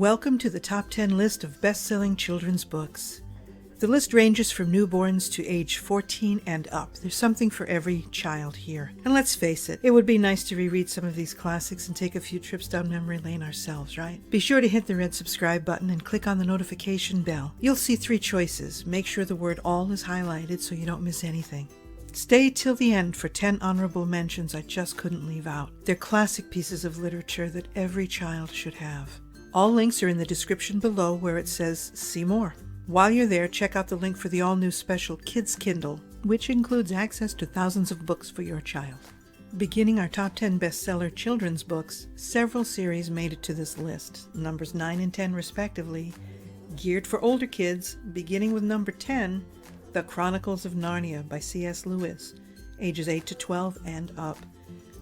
Welcome to the top 10 list of best-selling children's books. The list ranges from newborns to age 14 and up. There's something for every child here. And let's face it, it would be nice to reread some of these classics and take a few trips down memory lane ourselves, right? Be sure to hit the red subscribe button and click on the notification bell. You'll see 3 choices. Make sure the word all is highlighted so you don't miss anything. Stay till the end for 10 honorable mentions I just couldn't leave out. They're classic pieces of literature that every child should have. All links are in the description below where it says see more. While you're there, check out the link for the all-new special Kids Kindle, which includes access to thousands of books for your child. Beginning our top 10 bestseller children's books, several series made it to this list, numbers 9 and 10 respectively, geared for older kids, beginning with number 10, The Chronicles of Narnia by C.S. Lewis, ages 8 to 12 and up.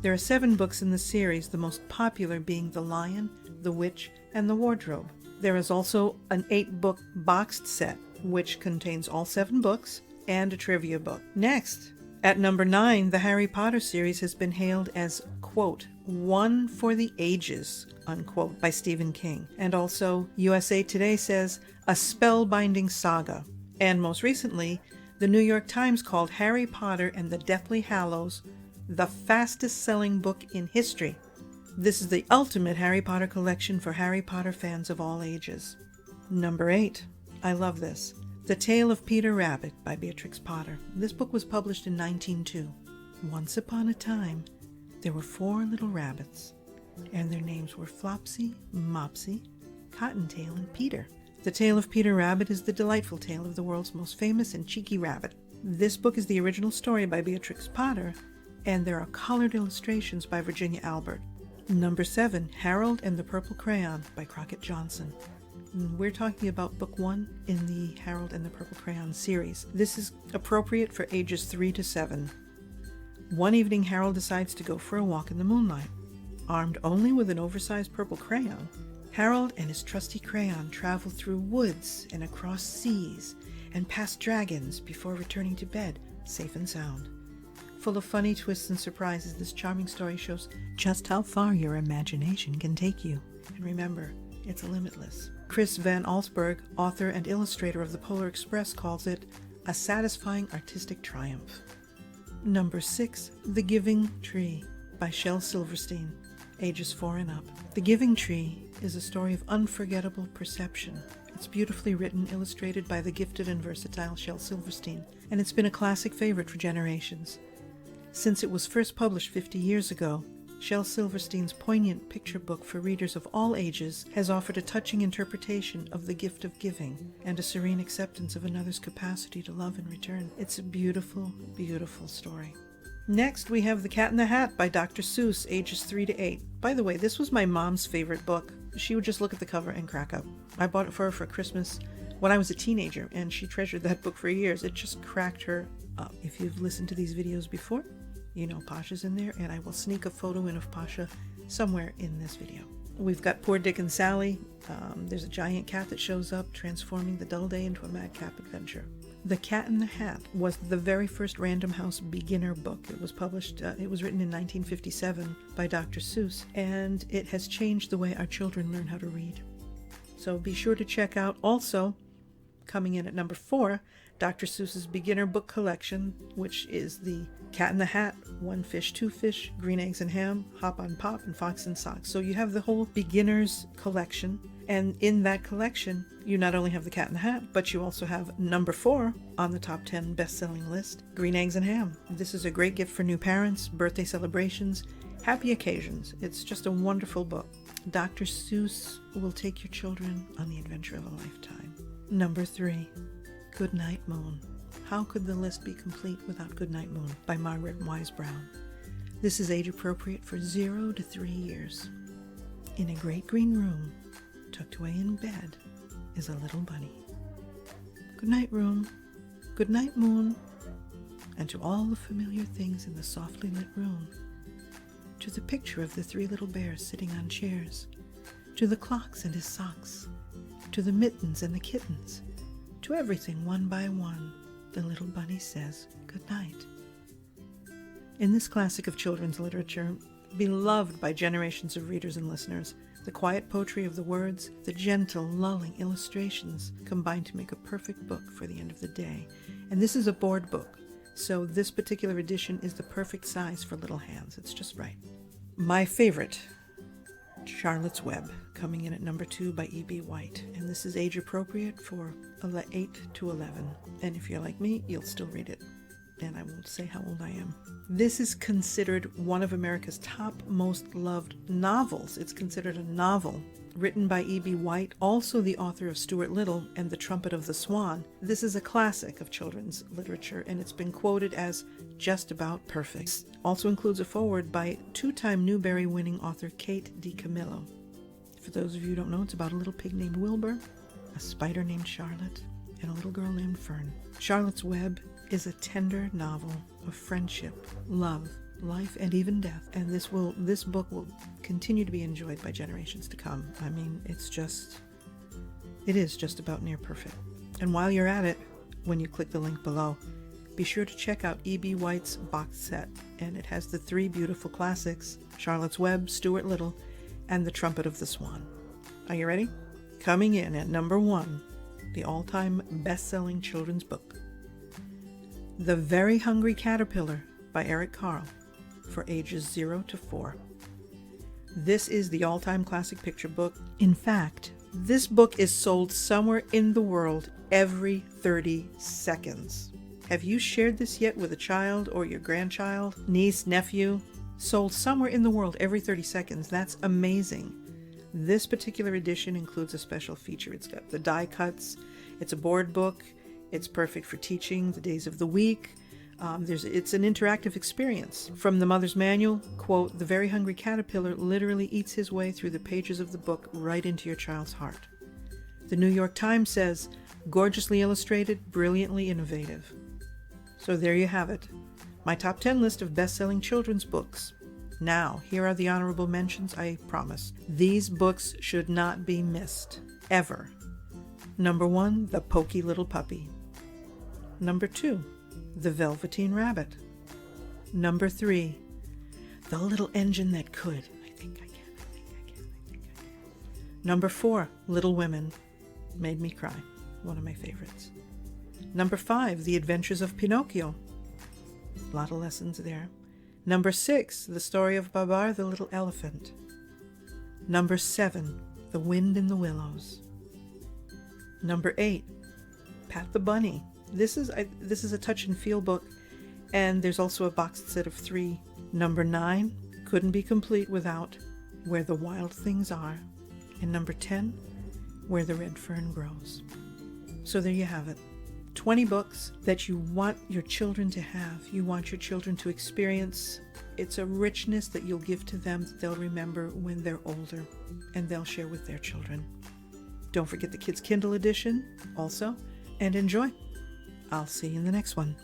There are 7 books in the series, the most popular being The Lion, The Witch, and The Wardrobe. There is also an 8-book boxed set, which contains all 7 books and a trivia book. Next, at number 9, the Harry Potter series has been hailed as, quote, one for the ages, unquote, by Stephen King. And also, USA Today says, a spellbinding saga. And most recently, the New York Times called Harry Potter and the Deathly Hallows the fastest-selling book in history. This is the ultimate Harry Potter collection for Harry Potter fans of all ages. Number 8. I love this. The Tale of Peter Rabbit by Beatrix Potter. This book was published in 1902. Once upon a time, there were 4 little rabbits, and their names were Flopsy, Mopsy, Cottontail, and Peter. The Tale of Peter Rabbit is the delightful tale of the world's most famous and cheeky rabbit. This book is the original story by Beatrix Potter, and there are colored illustrations by Virginia Albert. Number 7, Harold and the Purple Crayon by Crockett Johnson. We're talking about book 1 in the Harold and the Purple Crayon series. This is appropriate for ages 3 to 7. One evening, Harold decides to go for a walk in the moonlight. Armed only with an oversized purple crayon, Harold and his trusty crayon travel through woods and across seas and past dragons before returning to bed, safe and sound. Full of funny twists and surprises, this charming story shows just how far your imagination can take you. And remember, it's limitless. Chris Van Allsburg, author and illustrator of the Polar Express, calls it a satisfying artistic triumph. Number 6, The Giving Tree by Shel Silverstein, ages 4 and up. The Giving Tree is a story of unforgettable perception. It's beautifully written, illustrated by the gifted and versatile Shel Silverstein, and it's been a classic favorite for generations. Since it was first published 50 years ago, Shel Silverstein's poignant picture book for readers of all ages has offered a touching interpretation of the gift of giving and a serene acceptance of another's capacity to love in return. It's a beautiful, beautiful story. Next, we have The Cat in the Hat by Dr. Seuss, ages 3 to 8. By the way, this was my mom's favorite book. She would just look at the cover and crack up. I bought it for her for Christmas when I was a teenager, and she treasured that book for years. It just cracked her up. If you've listened to these videos before, you know Pasha's in there, and I will sneak a photo in of Pasha somewhere in this video. We've got Poor Dick and Sally. There's a giant cat that shows up, transforming the dull day into a madcap adventure. The Cat in the Hat was the very first Random House beginner book. It was published, it was written in 1957 by Dr. Seuss, and it has changed the way our children learn how to read. So be sure to check out also, coming in at number 4, Dr. Seuss's beginner book collection, which is The Cat in the Hat, One Fish, Two Fish, Green Eggs and Ham, Hop on Pop, and Fox and Socks. So you have the whole beginner's collection, and in that collection, you not only have The Cat in the Hat, but you also have number 4 on the top 10 best-selling list, Green Eggs and Ham. This is a great gift for new parents, birthday celebrations, happy occasions. It's just a wonderful book. Dr. Seuss will take your children on the adventure of a lifetime. Number 3, Goodnight Moon. How could the list be complete without Goodnight Moon by Margaret Wise Brown? This is age appropriate for 0 to 3 years. In a great green room, tucked away in bed, is a little bunny. Good night, room. Good night, moon. And to all the familiar things in the softly lit room. To the picture of the 3 little bears sitting on chairs. To the clocks and his socks. To the mittens and the kittens. To everything one by one, the little bunny says good night. In this classic of children's literature, beloved by generations of readers and listeners, The quiet poetry of the words, the gentle, lulling illustrations combine to make a perfect book for the end of the day. And this is a board book, so this particular edition is the perfect size for little hands. It's just right. My favorite, Charlotte's Web, coming in at number 2 by E.B. White. And this is age appropriate for 8 to 11. And if you're like me, you'll still read it. And I won't say how old I am. This is considered one of America's top most loved novels. It's considered a novel written by E.B. White, also the author of Stuart Little and The Trumpet of the Swan. This is a classic of children's literature, and it's been quoted as just about perfect. Also includes a foreword by two-time Newbery-winning author Kate DiCamillo. For those of you who don't know, it's about a little pig named Wilbur, a spider named Charlotte, and a little girl named Fern. Charlotte's Web is a tender novel of friendship, love, life, and even death. And this book will continue to be enjoyed by generations to come. I mean, it is just about near perfect. And while you're at it, when you click the link below, be sure to check out E.B. White's box set. And it has the 3 beautiful classics, Charlotte's Web, Stuart Little, and The Trumpet of the Swan. Are you ready? Coming in at number 1, the all-time best-selling children's book, The Very Hungry Caterpillar by Eric Carle, for ages 0 to 4. This is the all-time classic picture book. In fact, this book is sold somewhere in the world every 30 seconds. Have you shared this yet with a child or your grandchild, niece, nephew? Sold somewhere in the world every 30 seconds. That's amazing. This particular edition includes a special feature. It's got the die cuts. It's a board book. It's perfect for teaching the days of the week. It's an interactive experience. From the mother's manual, quote, "The very hungry caterpillar literally eats his way through the pages of the book right into your child's heart." The New York Times says, "Gorgeously illustrated, brilliantly innovative." So there you have it. My top 10 list of best-selling children's books. Now, here are the honorable mentions I promised. These books should not be missed, ever. Number 1, The Poky Little Puppy. Number 2, The Velveteen Rabbit. Number 3, The Little Engine That Could. I think I can. Number 4, Little Women. Made me cry. One of my favorites. Number 5, The Adventures of Pinocchio. A lot of lessons there. Number 6, The Story of Babar the Little Elephant. Number 7, The Wind in the Willows. Number 8, Pat the Bunny. This is a touch and feel book, and there's also a boxed set of 3. Number 9, couldn't be complete without Where the Wild Things Are. And number 10, Where the Red Fern Grows. So there you have it. 20 books that you want your children to have, you want your children to experience. It's a richness that you'll give to them that they'll remember when they're older, and they'll share with their children. Don't forget the Kids Kindle edition also, and enjoy. I'll see you in the next one.